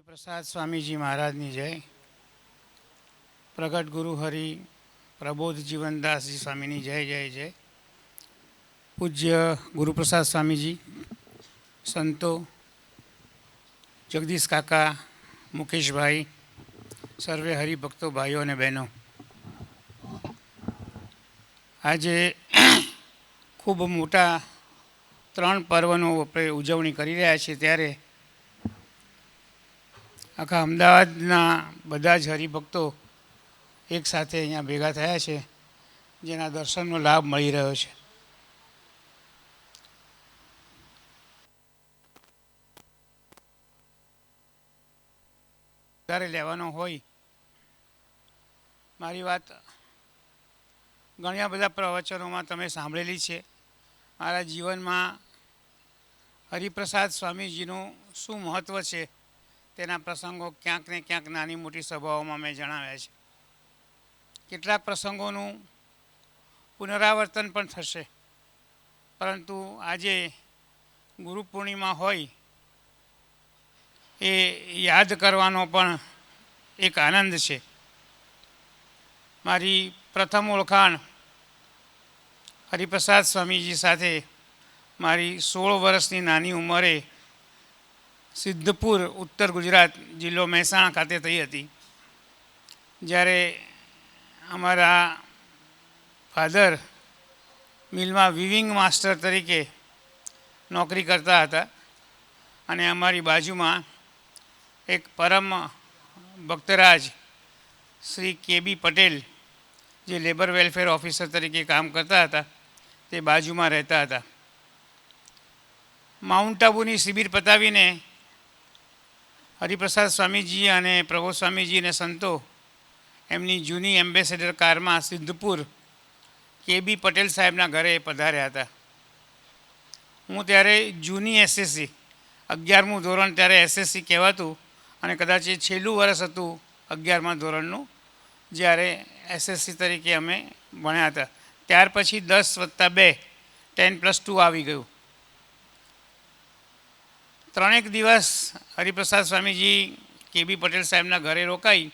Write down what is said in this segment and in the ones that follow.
હરિપ્રસાદ સ્વામીજી મહારાજની જય. પ્રગટ ગુરુ હરિ પ્રબોધ જીવનદાસજી સ્વામીની જય જય જય. પૂજ્ય ગુરુપ્રસાદ સ્વામીજી, સંતો, જગદીશ કાકા, મુકેશભાઈ, સર્વે હરિભક્તો ભાઈઓ અને બહેનો, આજે ખૂબ મોટા 3 પર્વનો આપણે ઉજવણી કરી રહ્યા છીએ, ત્યારે આખા અમદાવાદના બધા જ હરિભક્તો એક સાથે અહીંયા ભેગા થયા છે, જેના દર્શનનો લાભ મળી રહ્યો છે. વધારે લેવાનો હોય, મારી વાત ઘણા બધા પ્રવચનોમાં તમે સાંભળેલી છે. મારા જીવનમાં હરિપ્રસાદ સ્વામીજીનું શું મહત્ત્વ છે તેના પ્રસંગો ક્યાંક ને ક્યાંક નાની મોટી સભાઓમાં મેં જણાવ્યા છે. કેટલાક પ્રસંગોનું પુનરાવર્તન પણ થશે, પરંતુ આજે ગુરુ પૂર્ણિમા હોય એ યાદ કરવાનો પણ એક આનંદ છે. મારી પ્રથમ ઓળખાણ હરિપ્રસાદ સ્વામીજી સાથે મારી 16 વર્ષની નાની ઉંમરે સિદ્ધપુર, ઉત્તર ગુજરાત, જિલ્લો મહેસાણા ખાતે થઈ હતી. જ્યારે અમારા ફાધર મિલમાં વિવિંગ માસ્ટર તરીકે નોકરી કરતા હતા, અને અમારી બાજુમાં એક પરમ ભક્તરાજ શ્રી કે.બી. પટેલ, જે લેબર વેલફેર ઓફિસર તરીકે કામ કરતા હતા, તે બાજુમાં રહેતા હતા. માઉન્ટ આબુની શિબિર પતાવીને હરિપ્રસાદ સ્વામીજી અને પ્રભુ સ્વામીજી અને સંતો એમની જૂની એમ્બેસેડર કારમાં સિદ્ધપુર કે.બી. પટેલ સાહેબના ઘરે પધાર્યા હતા. હું ત્યારે જૂની એસએસસી 11મું ધોરણ, ત્યારે એસએસસી કહેવાતું, અને કદાચ એ છેલ્લું વર્ષ હતું 11મા ધોરણનું, જ્યારે એસએસસી તરીકે અમે ભણ્યા હતા. ત્યાર પછી 10+2 10+2 આવી ગયું. 3 દિવસ હરિપ્રસાદ સ્વામીજી કે.બી. પટેલ સાહેબના ઘરે રોકાઈ.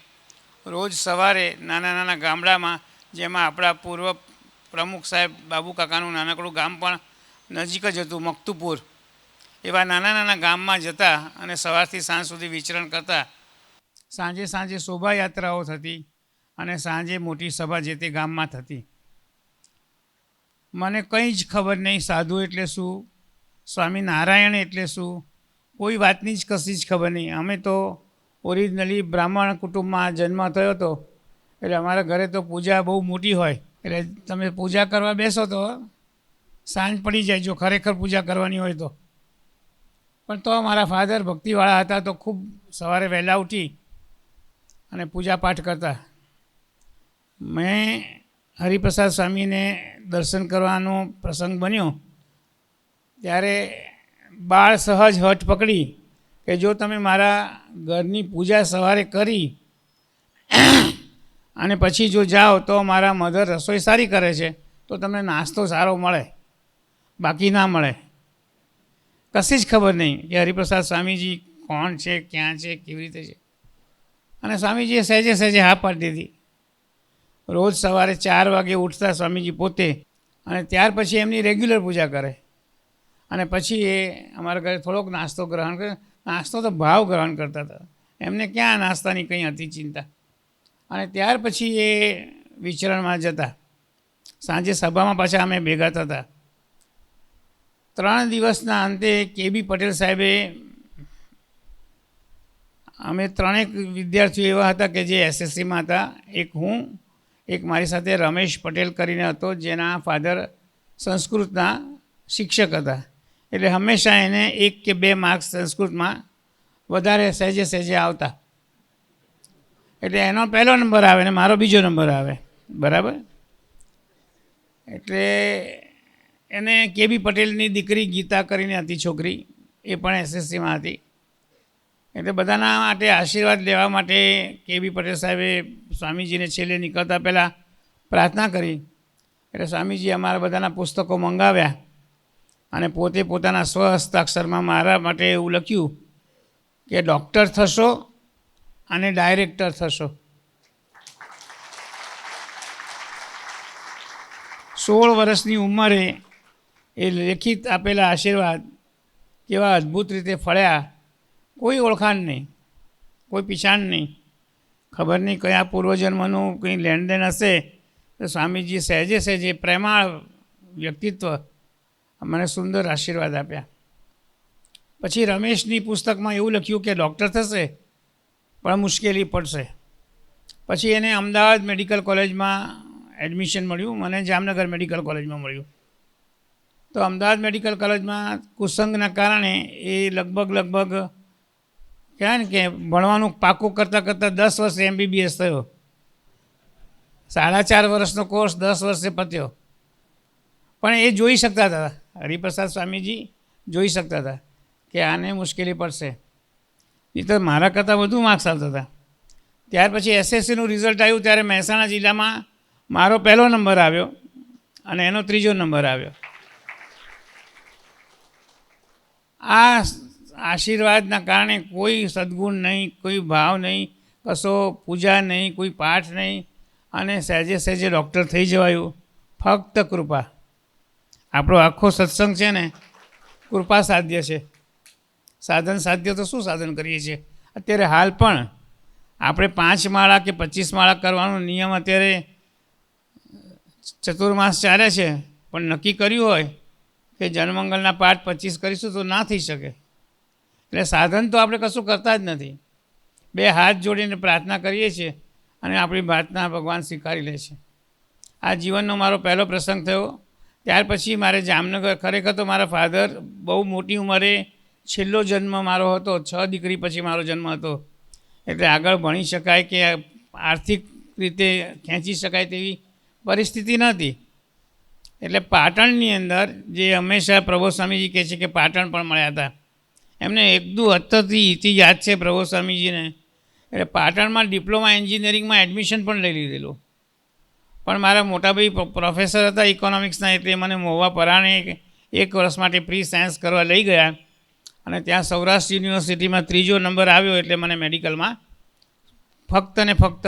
રોજ સવારે નાના નાના ગામડામાં, જેમાં આપણા પૂર્વ પ્રમુખ સાહેબ બાબુ કાકાનું નાનકડું ગામ પણ નજીક જ હતું, મખતુપુર, એવા નાના નાના ગામમાં જતા અને સવારથી સાંજ સુધી વિચરણ કરતા. સાંજે શોભાયાત્રાઓ થતી અને સાંજે મોટી સભા જે તે ગામમાં થતી. મને કંઈ જ ખબર નહીં, સાધુ એટલે શું, સ્વામિનારાયણ એટલે શું, કોઈ વાતની જ કશી જ ખબર નહીં. અમે તો ઓરિજિનલી બ્રાહ્મણ કુટુંબમાં જન્મ થયો હતો, એટલે અમારા ઘરે તો પૂજા બહુ મોટી હોય, એટલે તમે પૂજા કરવા બેસો તો સાંજ પડી જાય, જો ખરેખર પૂજા કરવાની હોય તો. પણ તો મારા ફાધર ભક્તિવાળા હતા, તો ખૂબ સવારે વહેલા ઉઠી અને પૂજા પાઠ કરતા. મેં હરિપ્રસાદ સ્વામીને દર્શન કરવાનો પ્રસંગ બન્યો ત્યારે બાળ સહજ હઠ પકડી કે જો તમે મારા ઘરની પૂજા સવારે કરી અને પછી જો જાઓ તો મારા મધર રસોઈ સારી કરે છે, તો તમને નાસ્તો સારો મળે, બાકી ના મળે. કશી જ ખબર નહીં કે હરિપ્રસાદ સ્વામીજી કોણ છે, ક્યાં છે, કેવી રીતે છે. અને સ્વામીજીએ સહેજે સહેજે હા પાડી દીધી. રોજ સવારે 4 વાગે ઉઠતા સ્વામીજી પોતે, અને ત્યાર પછી એમની રેગ્યુલર પૂજા કરે, અને પછી એ અમારા ઘરે થોડોક નાસ્તો ગ્રહણ કરે. નાસ્તો તો ભાવ ગ્રહણ કરતા હતા, એમને ક્યાં નાસ્તાની કંઈ હતી ચિંતા. અને ત્યાર પછી એ વિચરણમાં જતા. સાંજે સભામાં પાછા અમે ભેગા થતા. 3 દિવસના અંતે કે.બી. પટેલ સાહેબે, અમે 3 વિદ્યાર્થીઓ એવા હતા કે જે એસએસસીમાં હતા. એક હું, એક મારી સાથે રમેશ પટેલ કરીને હતો, જેના ફાધર સંસ્કૃતના શિક્ષક હતા, એટલે હંમેશા એને 1 કે 2 માર્ક્સ સંસ્કૃતમાં વધારે સહેજે સહેજે આવતા. એટલે એનો પહેલો નંબર આવે ને મારો બીજો નંબર આવે, બરાબર. એટલે એને કે.બી. પટેલની દીકરી ગીતા કરીને હતી છોકરી, એ પણ એસએસસીમાં હતી. એટલે બધાના માટે આશીર્વાદ લેવા માટે કે.બી. પટેલ સાહેબે સ્વામીજીને છેલ્લે નીકળતા પહેલાં પ્રાર્થના કરી. એટલે સ્વામીજીએ અમારા બધાના પુસ્તકો મંગાવ્યા અને પોતે પોતાના સ્વહસ્તાક્ષરમાં મારા માટે એવું લખ્યું કે ડૉક્ટર થશો અને ડાયરેક્ટર થશો. 16 વર્ષની ઉંમરે એ લેખિત આપેલા આશીર્વાદ કેવા અદ્ભુત રીતે ફળ્યા. કોઈ ઓળખાણ નહીં, કોઈ પીછાણ નહીં, ખબર નહીં કયા પૂર્વજન્મનું કંઈ લેણદેણ હશે. તો સ્વામીજી સહેજે સહેજે પ્રેમાળ વ્યક્તિત્વ મને સુંદર આશીર્વાદ આપ્યા. પછી રમેશની પુસ્તકમાં એવું લખ્યું કે ડૉક્ટર થશે પણ મુશ્કેલી પડશે. પછી એને અમદાવાદ મેડિકલ કોલેજમાં એડમિશન મળ્યું, મને જામનગર મેડિકલ કોલેજમાં મળ્યું. તો અમદાવાદ મેડિકલ કોલેજમાં કુસંગના કારણે એ લગભગ કહેવાય ને કે ભણવાનું પાકું કરતાં 10 વર્ષે MBBS થયો. 4.5 વર્ષનો કોર્સ 10 વર્ષે પત્યો. પણ એ જોઈ શકતા હતા, હરિપ્રસાદ સ્વામીજી જોઈ શકતા હતા કે આને મુશ્કેલી પડશે. નહીં તો મારા કરતાં વધુ માર્ક્સ આવતા હતા. ત્યાર પછી SSCનું રિઝલ્ટ આવ્યું ત્યારે મહેસાણા જિલ્લામાં મારો પહેલો નંબર આવ્યો અને એનો 3જો નંબર આવ્યો. આ આશીર્વાદના કારણે કોઈ સદ્ગુણ નહીં, કોઈ ભાવ નહીં, કશો પૂજા નહીં, કોઈ પાઠ નહીં, અને સહેજે સહેજે ડૉક્ટર થઈ જવાયું. ફક્ત કૃપા. આપણો આખો સત્સંગ છે ને કૃપા સાધ્ય છે. સાધન સાધ્ય તો શું સાધન કરીએ છીએ અત્યારે હાલ પણ આપણે 5 માળા કે 25 માળા કરવાનો નિયમ અત્યારે ચતુર્માસ ચાલે છે, પણ નક્કી કર્યું હોય કે જનમંગલના પાઠ 25 કરીશું તો ના થઈ શકે. એટલે સાધન તો આપણે કશું કરતા જ નથી. 2 હાથ જોડીને પ્રાર્થના કરીએ છીએ અને આપણી પ્રાર્થના ભગવાન સ્વીકારી લે છે. આ જીવનનો મારો પહેલો પ્રસંગ થયો. ત્યાર પછી મારે જામનગર, ખરેખર તો મારા ફાધર બહુ મોટી ઉંમરે છેલ્લો જન્મ મારો હતો. 6 દીકરી પછી મારો જન્મ હતો. એટલે આગળ ભણી શકાય કે આર્થિક રીતે ખેંચી શકાય તેવી પરિસ્થિતિ નહોતી. એટલે પાટણની અંદર જે હંમેશા પ્રભુ સ્વામીજી કહે છે કે પાટણ પણ મળ્યા હતા. એમને એકદું અત્તરથી ઇતિ યાદ છે પ્રભુ સ્વામીજીને. એટલે પાટણમાં ડિપ્લોમા એન્જિનિયરિંગમાં એડમિશન પણ લઈ લીધેલું. પણ મારા મોટાભાઈ પ્રોફેસર હતા ઇકોનોમિક્સના, એટલે મને મહુવા પરાણે 1 વર્ષ માટે પ્રી સાયન્સ કરવા લઈ ગયા. અને ત્યાં સૌરાષ્ટ્ર યુનિવર્સિટીમાં 3જો નંબર આવ્યો. એટલે મને મેડિકલમાં ફક્ત ને ફક્ત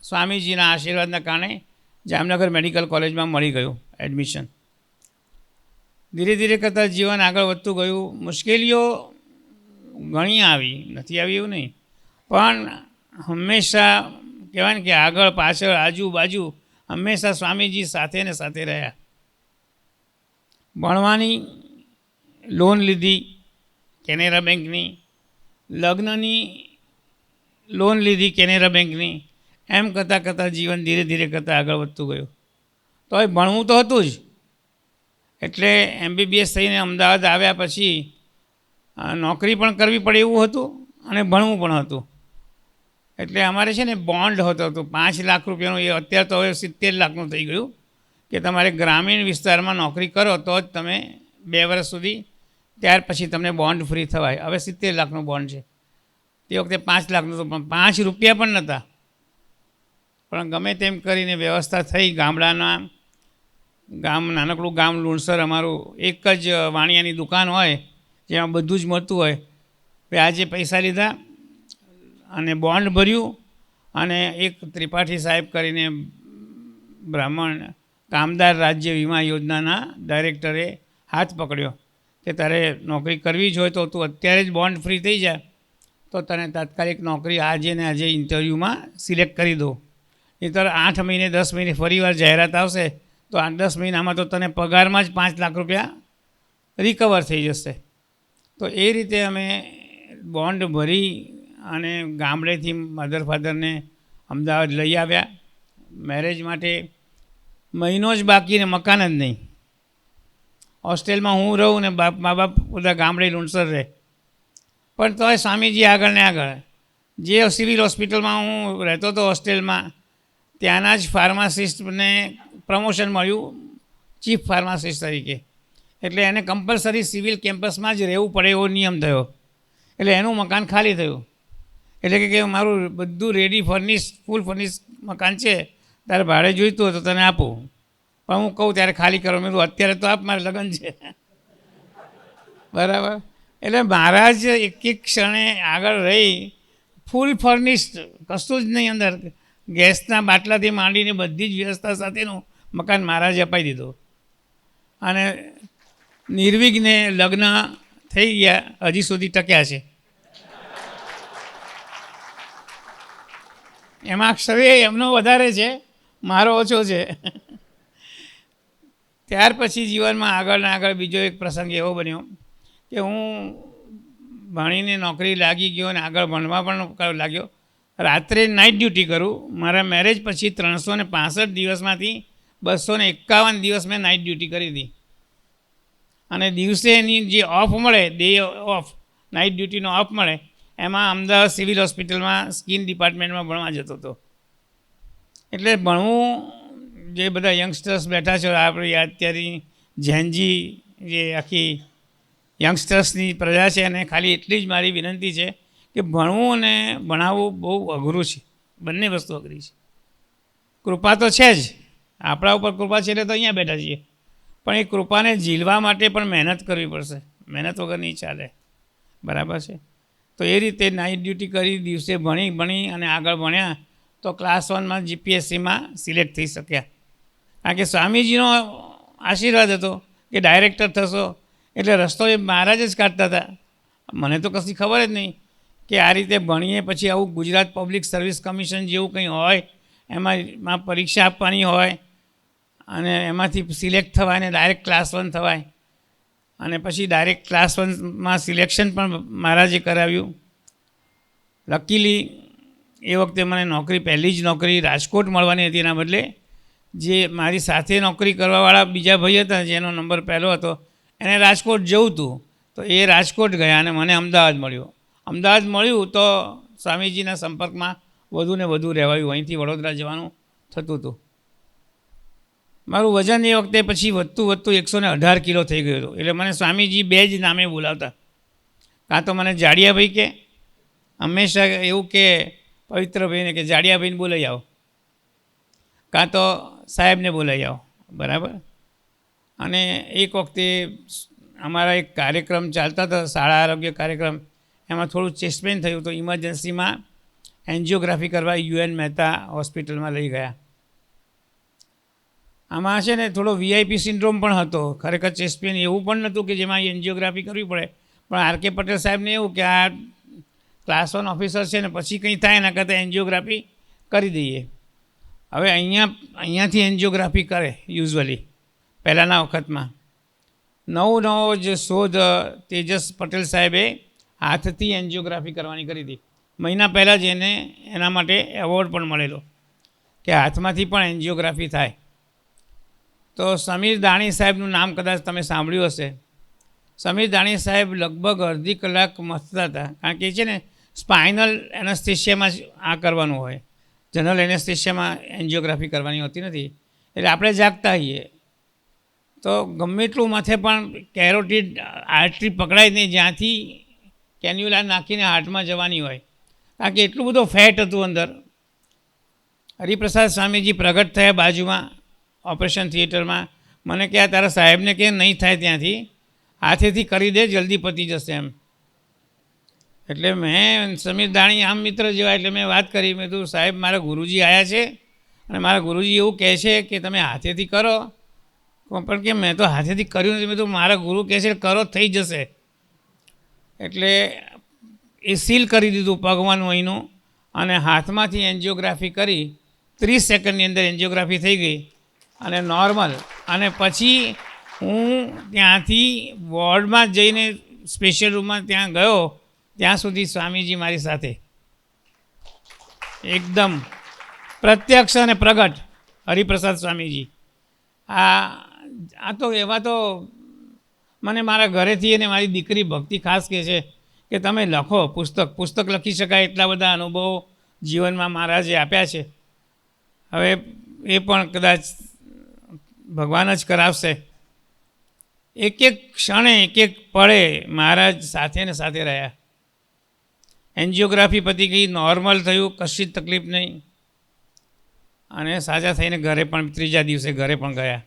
સ્વામીજીના આશીર્વાદના કારણે જામનગર મેડિકલ કોલેજમાં મળી ગયું એડમિશન. ધીરે ધીરે કરતાં જીવન આગળ વધતું ગયું. મુશ્કેલીઓ ઘણી આવી, નથી આવી એવું નહીં, પણ હંમેશા કહેવાય ને કે આગળ પાછળ આજુબાજુ હંમેશા સ્વામીજી સાથે ને સાથે રહ્યા. ભણવાની લોન લીધી કેનેરા બેંકની, લગ્નની લોન લીધી કેનેરા બેંકની. એમ કરતાં જીવન ધીરે ધીરે કરતાં આગળ વધતું ગયું. તો એ ભણવું તો હતું જ. એટલે MBBS થઈને અમદાવાદ આવ્યા પછી નોકરી પણ કરવી પડે એવું હતું અને ભણવું પણ હતું. એટલે અમારે છે ને બોન્ડ હતો તો 5 લાખ રૂપિયાનું. એ અત્યારે તો હવે 70 લાખનું થઈ ગયું કે તમારે ગ્રામીણ વિસ્તારમાં નોકરી કરો તો જ તમે 2 વર્ષ સુધી, ત્યાર પછી તમને બોન્ડ ફ્રી થવાય. હવે 70 લાખનું બોન્ડ છે. તે વખતે 5 લાખનું તો પણ 5 રૂપિયા પણ નહોતા. પણ ગમે તેમ કરીને વ્યવસ્થા થઈ. નાનકડું ગામ લુણસર અમારું, એક જ વાણિયાની દુકાન હોય જેમાં બધું જ મળતું હોય. આજે પૈસા લીધા અને બોન્ડ ભર્યું. અને એક ત્રિપાઠી સાહેબ કરીને બ્રાહ્મણ કામદાર રાજ્ય વીમા યોજનાના ડાયરેક્ટરે હાથ પકડ્યો કે તારે નોકરી કરવી જ હોય તો તું અત્યારે જ બોન્ડ ફ્રી થઈ જાય તો તને તાત્કાલિક નોકરી આજે ને આજે ઇન્ટરવ્યૂમાં સિલેક્ટ કરી દો. નહીંતર 8 મહિને 10 મહિને ફરીવાર જાહેરાત આવશે તો 8-10 મહિનામાં તો તને પગારમાં જ 5 લાખ રૂપિયા રિકવર થઈ જશે. તો એ રીતે અમે બોન્ડ ભરી અને ગામડેથી મધર ફાધરને અમદાવાદ લઈ આવ્યા મેરેજ માટે. મહિનો જ બાકી ને મકાન જ નહીં. હોસ્ટેલમાં હું રહું ને મા બાપ બધા ગામડે લુણસર રહે. પણ તોય સ્વામીજી આગળ ને આગળ. જે સિવિલ હોસ્પિટલમાં હું રહેતો હતો હોસ્ટેલમાં, ત્યાંના જ ફાર્માસિસ્ટને પ્રમોશન મળ્યું ચીફ ફાર્માસિસ્ટ તરીકે. એટલે એને કમ્પલસરી સિવિલ કેમ્પસમાં જ રહેવું પડે એવો નિયમ થયો. એટલે એનું મકાન ખાલી થયું. એટલે કે મારું બધું રેડી ફર્નિશ, ફૂલ ફર્નિશ મકાન છે, તારે ભાડે જોઈતું હોય તો તને આપું. પણ હું કહું ત્યારે ખાલી કરો. મેં અત્યારે તો આપ, મારે લગ્ન છે. બરાબર. એટલે મહારાજ એક એક ક્ષણે આગળ રહી ફૂલ ફર્નિશ્ડ, કશું જ નહીં અંદર, ગેસના બાટલાથી માંડીને બધી જ વ્યવસ્થા સાથેનું મકાન મહારાજે અપાઈ દીધું. અને નિર્વિઘ્ને લગ્ન થઈ ગયા, હજી સુધી ટક્યા છે. એમાં શ્રેય એમનો વધારે છે, મારો ઓછો છે. ત્યાર પછી જીવનમાં આગળ ને આગળ બીજો એક પ્રસંગ એવો બન્યો કે હું ભણીને નોકરી લાગી ગયો અને આગળ ભણવા પણ લાગ્યો. રાત્રે નાઇટ ડ્યુટી કરું. મારા મેરેજ પછી 365 દિવસમાંથી 251 દિવસ મેં નાઇટ ડ્યુટી કરી હતી. અને દિવસે એની જે ઓફ મળે, ડે ઓફ, નાઇટ ડ્યુટીનો ઓફ મળે, એમાં અમદાવાદ સિવિલ હોસ્પિટલમાં સ્કિન ડિપાર્ટમેન્ટમાં ભણવા જતો હતો. એટલે ભણવું, જે બધા યંગસ્ટર્સ બેઠા છે આપણે અત્યારે ઝેનજી, જે આખી યંગસ્ટર્સની પ્રજા છે, અને ખાલી એટલી જ મારી વિનંતી છે કે ભણવું અને ભણાવવું બહુ અઘરું છે. બંને વસ્તુ અઘરી છે. કૃપા તો છે જ, આપણા ઉપર કૃપા છે એટલે તો અહીંયા બેઠા છીએ, પણ એ કૃપાને ઝીલવા માટે પણ મહેનત કરવી પડશે. મહેનત વગર નહીં ચાલે. બરાબર છે? તો એ રીતે નાઇટ ડ્યુટી કરી, દિવસે ભણી અને આગળ ભણ્યા તો ક્લાસ 1માં જીપીએસસીમાં સિલેક્ટ થઈ શક્યા. કારણ કે સ્વામીજીનો આશીર્વાદ હતો કે ડાયરેક્ટર થશો. એટલે રસ્તો એ મહારાજ જ કાઢતા હતા. મને તો કશી ખબર જ નહીં કે આ રીતે ભણીએ પછી આવું ગુજરાત પબ્લિક સર્વિસ કમિશન જેવું કંઈ હોય, એમાં પરીક્ષા આપવાની હોય અને એમાંથી સિલેક્ટ થવાય ને ડાયરેક્ટ ક્લાસ 1 થવાય. અને પછી ડાયરેક્ટ ક્લાસ 1માં સિલેક્શન પણ મહારાજે કરાવ્યું. લકીલી એ વખતે મને નોકરી, પહેલી જ નોકરી રાજકોટ મળવાની હતી. એના બદલે જે મારી સાથે નોકરી કરવાવાળા બીજા ભાઈ હતા, જેનો નંબર પહેલો હતો, એને રાજકોટ જવું હતું. તો એ રાજકોટ ગયા અને મને અમદાવાદ મળ્યું. અમદાવાદ મળ્યું તો સ્વામીજીના સંપર્કમાં વધુ ને વધુ રહેવાયું. અહીંથી વડોદરા જવાનું થતું હતું. મારું વજન એ વખતે પછી વધતું 118 કિલો થઈ ગયું હતું. એટલે મને સ્વામીજી બે જ નામે બોલાવતા. કાં તો મને જાડિયાભાઈ કે, હંમેશા એવું કે પવિત્રભાઈને કે જાડિયાભાઈને બોલાવી આવો, કાં તો સાહેબને બોલાવી આવો. બરાબર? અને એક વખતે અમારા એક કાર્યક્રમ ચાલતા હતા, શાળા આરોગ્ય કાર્યક્રમ, એમાં થોડું ચેસ્ટ પેઇન થયું તો ઇમરજન્સીમાં એન્જિયોગ્રાફી કરવા UN મહેતા હોસ્પિટલમાં લઈ ગયા. આમાં છે ને થોડો VIP સિન્ડ્રોમ પણ હતો. ખરેખર ચેસ્ટ પેઇન એવું પણ નહોતું કે જેમાં એન્જિયોગ્રાફી કરવી પડે, પણ RK પટેલ સાહેબને એવું કે આ ક્લાસ 1 ઓફિસર છે ને પછી કંઈ થાય એના કરતાં એન્જિયોગ્રાફી કરી દઈએ. હવે અહીંયાથી એન્જિયોગ્રાફી કરે યુઝ્યુઅલી પહેલાંના વખતમાં. નવો જ શોધ તેજસ પટેલ સાહેબે હાથથી એન્જિયોગ્રાફી કરવાની કરી હતી. મહિના પહેલાં જ એને એના માટે એવોર્ડ પણ મળેલો કે હાથમાંથી પણ એન્જિયોગ્રાફી થાય. તો સમીર દાણી સાહેબનું નામ કદાચ તમે સાંભળ્યું હશે. સમીર દાણી સાહેબ લગભગ અડધી કલાક મથતા હતા. કારણ કે છે ને સ્પાઇનલ એનેસ્થેશિયામાં જ આ કરવાનું હોય, જનરલ એનેસ્થેશિયામાં એન્જિયોગ્રાફી કરવાની હોતી નથી. એટલે આપણે જાગતા હોઈએ તો ગમે એટલું માથે પણ કેરોટીડ આર્ટરી પકડાય નહીં, જ્યાંથી કેન્યુલા નાખીને હાર્ટમાં જવાની હોય. કારણ કે એટલું બધું ફેટ હતું અંદર. હરિપ્રસાદ સ્વામીજી પ્રગટ થયા બાજુમાં ઓપરેશન થિયેટરમાં. મને કહે તારા સાહેબને કે નહીં થાય ત્યાંથી, હાથેથી કરી દે, જલ્દી પતી જશે એમ. એટલે મેં સમીર દાણી આમ મિત્ર જેવા, એટલે મેં વાત કરી. મેં કીધું સાહેબ મારા ગુરુજી આવ્યા છે અને મારા ગુરુજી એવું કહે છે કે તમે હાથેથી કરો. પણ કે મેં તો હાથેથી કર્યું નથી. મેં તો મારા ગુરુ કહે છે કરો, થઈ જશે. એટલે એ સીલ કરી દીધું પગવાનું અહીંનું અને હાથમાંથી એન્જિયોગ્રાફી કરી. 30 સેકન્ડની અંદર એન્જિયોગ્રાફી થઈ ગઈ અને નોર્મલ. અને પછી હું ત્યાંથી વોર્ડમાં જઈને સ્પેશિયલ રૂમમાં ત્યાં ગયો, ત્યાં સુધી સ્વામીજી મારી સાથે એકદમ પ્રત્યક્ષ અને પ્રગટ. હરિપ્રસાદ સ્વામીજી આ તો એવા તો મને મારા ઘરેથી અને મારી દીકરી ભક્તિ ખાસ કહે છે કે તમે લખો પુસ્તક લખી શકાય એટલા બધા અનુભવો જીવનમાં મહારાજે આપ્યા છે. હવે એ પણ કદાચ ભગવાન જ કરાવશે. એક એક ક્ષણે, એક એક પળે મહારાજ સાથે ને સાથે રહ્યા. એન્જિયોગ્રાફી પતી ગઈ, નોર્મલ થયું, કશી જ તકલીફ નહીં. અને સાજા થઈને ઘરે પણ 3જા દિવસે ઘરે પણ ગયા.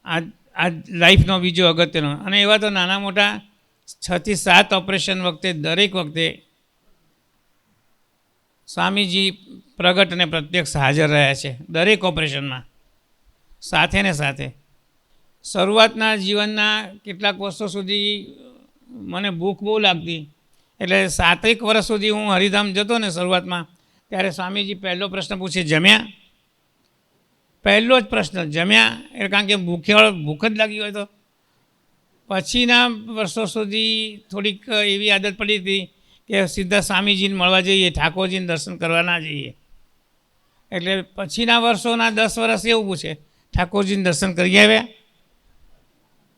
આ લાઈફનો બીજો અગત્યનો. અને એવા તો નાના મોટા 6 થી 7 ઓપરેશન વખતે દરેક વખતે સ્વામીજી પ્રગટ અને પ્રત્યક્ષ હાજર રહ્યા છે, દરેક ઓપરેશનમાં સાથે ને સાથે. શરૂઆતના જીવનના કેટલાક વર્ષો સુધી મને ભૂખ બહુ લાગતી, એટલે 7 વર્ષ સુધી હું હરિધામ જતો ને શરૂઆતમાં, ત્યારે સ્વામીજી પહેલો પ્રશ્ન પૂછે, જમ્યા? પહેલો જ પ્રશ્ન, જમ્યા? એટલે કારણ કે ભૂખ જ લાગી હોય તો. પછીના વર્ષો સુધી થોડીક એવી આદત પડી હતી કે સીધા સ્વામીજીને મળવા જઈએ, ઠાકોરજીને દર્શન કરવા ના જઈએ. એટલે પછીના વર્ષોના 10 વર્ષ એવું પૂછે, ઠાકોરજીને દર્શન કરી આવ્યા?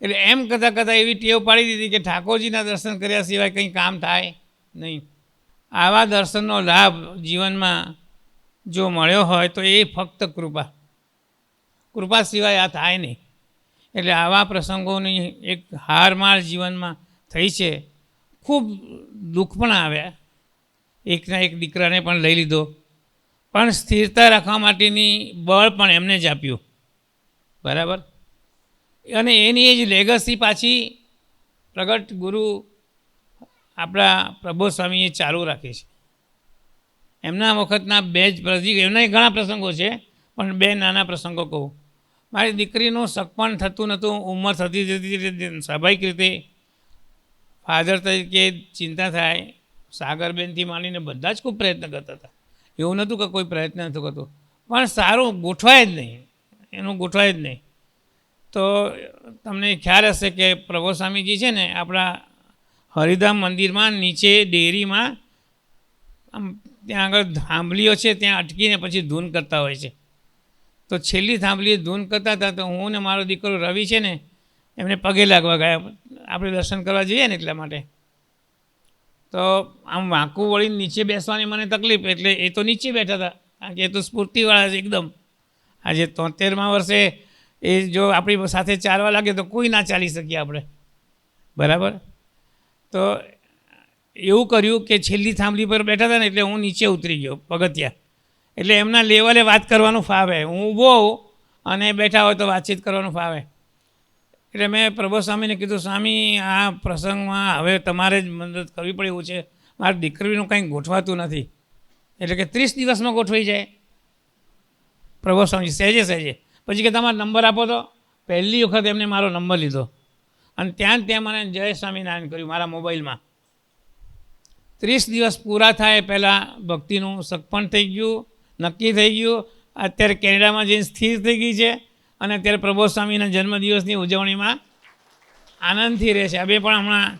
એટલે એમ કરતાં કરતાં એવી ટેવ પાડી દીધી કે ઠાકોરજીના દર્શન કર્યા સિવાય કંઈ કામ થાય નહીં. આવા દર્શનનો લાભ જીવનમાં જો મળ્યો હોય તો એ ફક્ત કૃપા સિવાય આ થાય નહીં. એટલે આવા પ્રસંગોની એક હારમાર જીવનમાં થઈ છે. ખૂબ દુઃખ પણ આવ્યા, એકના એક દીકરાને પણ લઈ લીધો, પણ સ્થિરતા રાખવા માટેની બળ પણ એમને જ આપ્યું, બરાબર. અને એની એ જ લેગસી પાછી પ્રગટ ગુરુ આપણા પ્રબોધ સ્વામીએ ચાલુ રાખી છે. એમના વખતના 2 જ પ્રસંગ, એમના ઘણા પ્રસંગો છે પણ 2 નાના પ્રસંગો કહું. મારી દીકરીનું સગપણ થતું નહોતું, ઉંમર થતી જતી, સ્વાભાવિક રીતે ફાધર તરીકે ચિંતા થાય. સાગરબેનથી માંડીને બધા જ ખૂબ પ્રયત્ન કરતા હતા, એવું નહોતું કે કોઈ પ્રયત્ન નહોતું કરતો, પણ સારું ગોઠવાય જ નહીં, એનું ગોઠવાય જ નહીં. તો તમને ખ્યાલ હશે કે પ્રભુ સ્વામીજી છે ને આપણા હરિધામ મંદિરમાં નીચે ડેરીમાં આમ ત્યાં આગળ થાંભલીઓ છે, ત્યાં અટકીને પછી ધૂન કરતા હોય છે. તો છેલ્લી થાંભલીએ ધૂન કરતા હતા, તો હું ને મારો દીકરો રવિ છે ને એમને પગે લાગવા ગયા, આપણે દર્શન કરવા જઈએ ને એટલા માટે. તો આમ વાંકું વળીને નીચે બેસવાની મને તકલીફ, એટલે એ તો નીચે બેઠા હતા, કારણ કે એ તો સ્ફૂર્તિવાળા છે એકદમ. આજે 73મા વર્ષે એ જો આપણી સાથે ચાલવા લાગે તો કોઈ ના ચાલી શકીએ આપણે, બરાબર. તો એવું કર્યું કે છેલ્લી થાંભલી પર બેઠા હતા ને એટલે હું નીચે ઉતરી ગયો પગથિયા, એટલે એમના લેવલે વાત કરવાનું ફાવે. હું ઊભો હોઉં અને બેઠા હોય તો વાતચીત કરવાનું ફાવે. એટલે મેં પ્રભુ સ્વામીને કીધું, સ્વામી આ પ્રસંગમાં હવે તમારે જ મદદ કરવી પડે એવું છે, મારી દીકરીનું કંઈ ગોઠવાતું નથી. એટલે કે 30 દિવસમાં ગોઠવાઈ જાય. પ્રભુ સ્વામી સહેજે પછી કે તમારો નંબર આપો. તો પહેલી વખત એમને મારો નંબર લીધો અને ત્યાં મને જય સ્વામિનારાયણ કર્યું મારા મોબાઈલમાં. 30 દિવસ પૂરા થાય પહેલાં ભક્તિનું સગપણ થઈ ગયું, નક્કી થઈ ગયું. અત્યારે કેનેડામાં જઈને સ્થિર થઈ ગઈ છે અને અત્યારે પ્રબોધ સ્વામીના જન્મદિવસની ઉજવણીમાં આનંદથી રહે છે. હવે પણ હમણાં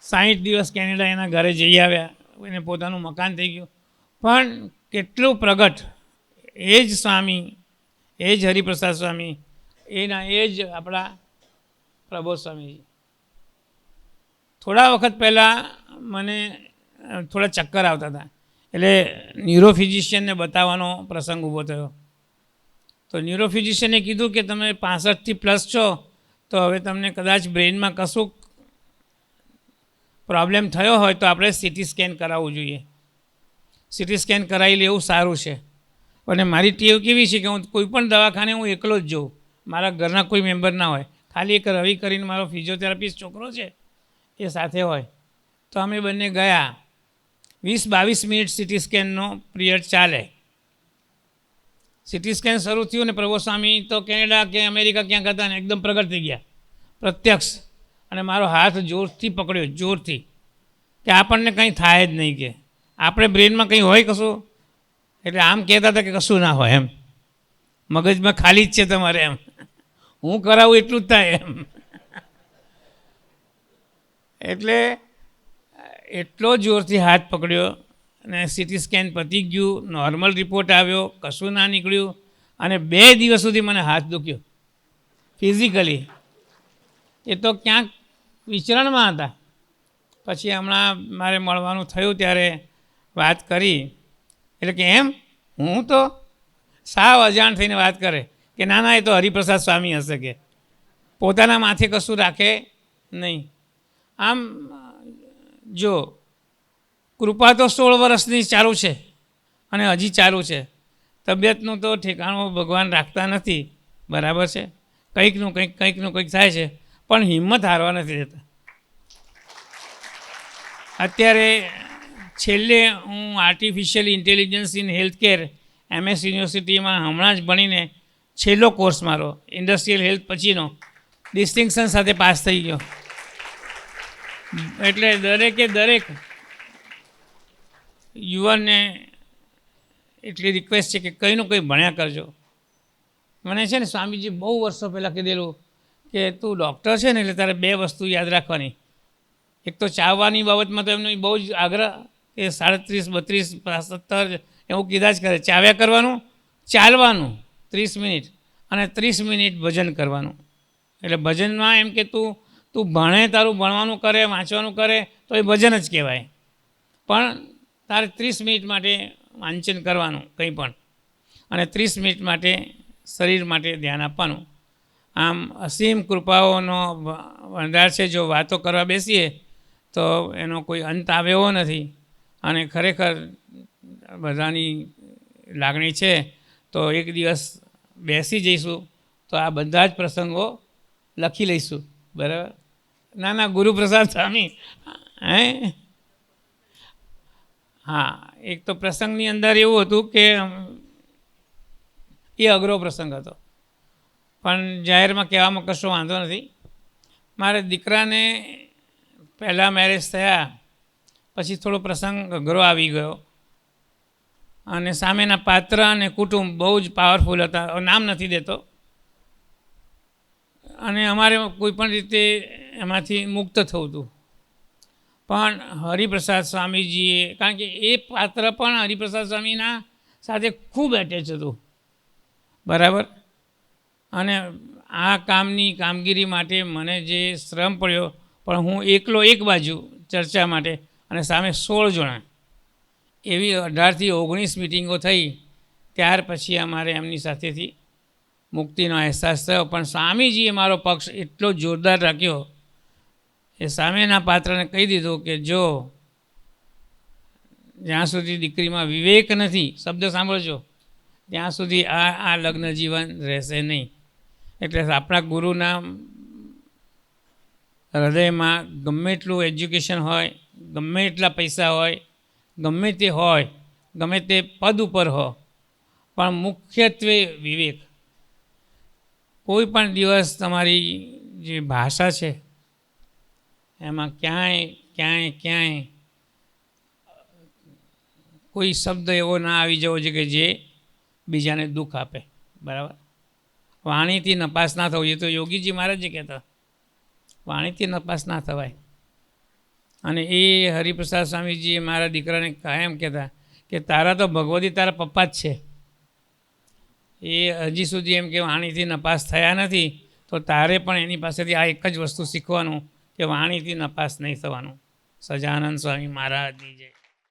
60 દિવસ કેનેડા એના ઘરે જઈ આવ્યા, એને પોતાનું મકાન થઈ ગયું. પણ કેટલું પ્રગટ એ જ સ્વામી, એ જ હરિપ્રસાદ સ્વામી, એ જ આપણા પ્રબોધ સ્વામીજી. થોડા વખત પહેલાં મને થોડા ચક્કર આવતા હતા, એટલે ન્યુરોફિઝિશિયનને બતાવવાનો પ્રસંગ ઊભો થયો. તો ન્યુરોફિઝિશિયને કીધું કે તમે 65થી પ્લસ છો, તો હવે તમને કદાચ બ્રેઇનમાં કશું પ્રોબ્લેમ થયો હોય તો આપણે સીટી સ્કેન કરાવવું જોઈએ. સીટી સ્કેન કરાવી લેવું સારું છે. અને મારી ટેવ કેવી છે કે હું કોઈ પણ દવાખાને હું એકલો જ જોઉં, મારા ઘરના કોઈ મેમ્બર ના હોય, ખાલી એક રવિ કરીને મારો ફિઝિયોથેરાપિસ્ટ છોકરો છે એ સાથે હોય. તો અમે બંને ગયા. 20-22 મિનિટ સીટી સ્કેનનો પિરિયડ ચાલે. સીટી સ્કેન શરૂ થયું ને પ્રભુ સ્વામી તો કેનેડા કે અમેરિકા ક્યાંક હતા ને એકદમ પ્રગટ થઈ ગયા પ્રત્યક્ષ, અને મારો હાથ જોરથી પકડ્યો, જોરથી, કે આપણને કંઈ થાય જ નહીં, કે આપણે બ્રેનમાં કંઈ હોય કશું. એટલે આમ કહેતા હતા કે કશું ના હોય, એમ મગજમાં ખાલી જ છે તમારે, એમ હું કરાવું એટલું જ થાય એમ. એટલે એટલો જોરથી હાથ પકડ્યો અને સીટી સ્કેન પતી ગયું, નોર્મલ રિપોર્ટ આવ્યો, કશું ના નીકળ્યું. અને 2 દિવસ સુધી મને હાથ દુખ્યો ફિઝિકલી. એ તો ક્યાંક વિચરણમાં હતા. પછી હમણાં મારે મળવાનું થયું ત્યારે વાત કરી, એટલે કે એમ હું તો સાવ અજાણ થઈને વાત કરે કે ના એ તો હરિપ્રસાદ સ્વામી હશે, કે પોતાના માથે કશું રાખે નહીં. આમ જો કૃપા તો 16 વર્ષની ચાલુ છે અને હજી ચાલુ છે. તબિયતનું તો ઠેકાણું ભગવાન રાખતા નથી, બરાબર છે. કંઈકનું કંઈક થાય છે, પણ હિંમત હારવા નથી દેતા. અત્યારે છેલ્લે હું artificial intelligence in health care MS યુનિવર્સિટીમાં હમણાં જ ભણીને છેલ્લો કોર્સ મારો ઇન્ડસ્ટ્રીયલ હેલ્થ પછીનો ડિસ્ટિંક્શન સાથે પાસ થઈ ગયો. એટલે દરેકે દરેક યુવાનને એટલી રિક્વેસ્ટ છે કે કંઈનું કંઈ ભણ્યા કરજો. મને છે ને સ્વામીજી બહુ વર્ષો પહેલાં કીધેલું કે તું ડૉક્ટર છે ને એટલે તારે 2 વસ્તુ યાદ રાખવાની. એક તો ચાવવાની બાબતમાં તો એમનો બહુ જ આગ્રહ કે 37, 32, 17 એવું કીધા જ કરે. ચાવ્યા કરવાનું, ચાલવાનું 30 મિનિટ અને 30 મિનિટ ભજન કરવાનું. એટલે ભજનમાં એમ કે તું ભણે, તારું ભણવાનું કરે, વાંચવાનું કરે તો એ ભજન જ કહેવાય. પણ તારે 30 મિનિટ માટે વાંચન કરવાનું કંઈ પણ, અને 30 મિનિટ માટે શરીર માટે ધ્યાન આપવાનું. આમ અસીમ કૃપાઓનો ભંડાર છે. જો વાતો કરવા બેસીએ તો એનો કોઈ અંત આવે એવો નથી. અને ખરેખર બધાની લાગણી છે તો એક દિવસ બેસી જઈશું તો આ બધા જ પ્રસંગો લખી લઈશું. બરાબર? ના ગુરુપ્રસાદ સ્વામી હા, એક તો પ્રસંગની અંદર એવું હતું કે એ અઘરો પ્રસંગ હતો, પણ જાહેરમાં કહેવામાં કશો વાંધો નથી. મારા દીકરાને પહેલાં મેરેજ થયા પછી થોડો પ્રસંગ અઘરો આવી ગયો, અને સામેના પાત્ર અને કુટુંબ બહુ જ પાવરફુલ હતા. નામ નથી દેતો. અને અમારે કોઈ પણ રીતે એમાંથી મુક્ત થવું હતું. પણ હરિપ્રસાદ સ્વામીજીએ, કારણ કે એ પાત્ર પણ હરિપ્રસાદ સ્વામીના સાથે ખૂબ એટેચ હતું. બરાબર? અને આ કામગીરી માટે મને જે શ્રમ પડ્યો, પણ હું એકલો એક બાજુ ચર્ચા માટે અને સામે 16 જણા, એવી 18 થી 19 મિટિંગો થઈ. ત્યાર પછી અમારે એમની સાથેથી મુક્તિનો અહેસાસ થયો. પણ સ્વામીજીએ મારો પક્ષ એટલો જોરદાર રાખ્યો, એ સામેના પાત્રને કહી દીધું કે જો જ્યાં સુધી દીકરીમાં વિવેક નથી, શબ્દ સાંભળજો, ત્યાં સુધી આ લગ્ન જીવન રહેશે નહીં. એટલે આપણા ગુરુના હૃદયમાં ગમે એટલું એજ્યુકેશન હોય, ગમે એટલા પૈસા હોય, ગમે તે હોય, ગમે તે પદ ઉપર હો, પણ મુખ્યત્વે વિવેક. કોઈ પણ દિવસ તમારી જે ભાષા છે એમાં ક્યાંય કોઈ શબ્દ એવો ના આવી જવો જોઈએ કે જે બીજાને દુઃખ આપે. બરાબર? વાણીથી નપાસ ના થવું. એ તો યોગીજી મહારાજ જે કહેતા, વાણીથી નપાસ ના થવાય. અને એ હરિપ્રસાદ સ્વામીજીએ મારા દીકરાને કાયમ કહેતા કે તારા તો ભગવતી તારા પપ્પા જ છે. એ હજી સુધી એમ કે વાણીથી નપાસ થયા નથી, તો તારે પણ એની પાસેથી આ એક જ વસ્તુ શીખવાનું કે વાણીથી નપાસ નહીં થવાનું. સજાનંદ સ્વામી મહારાજની જય.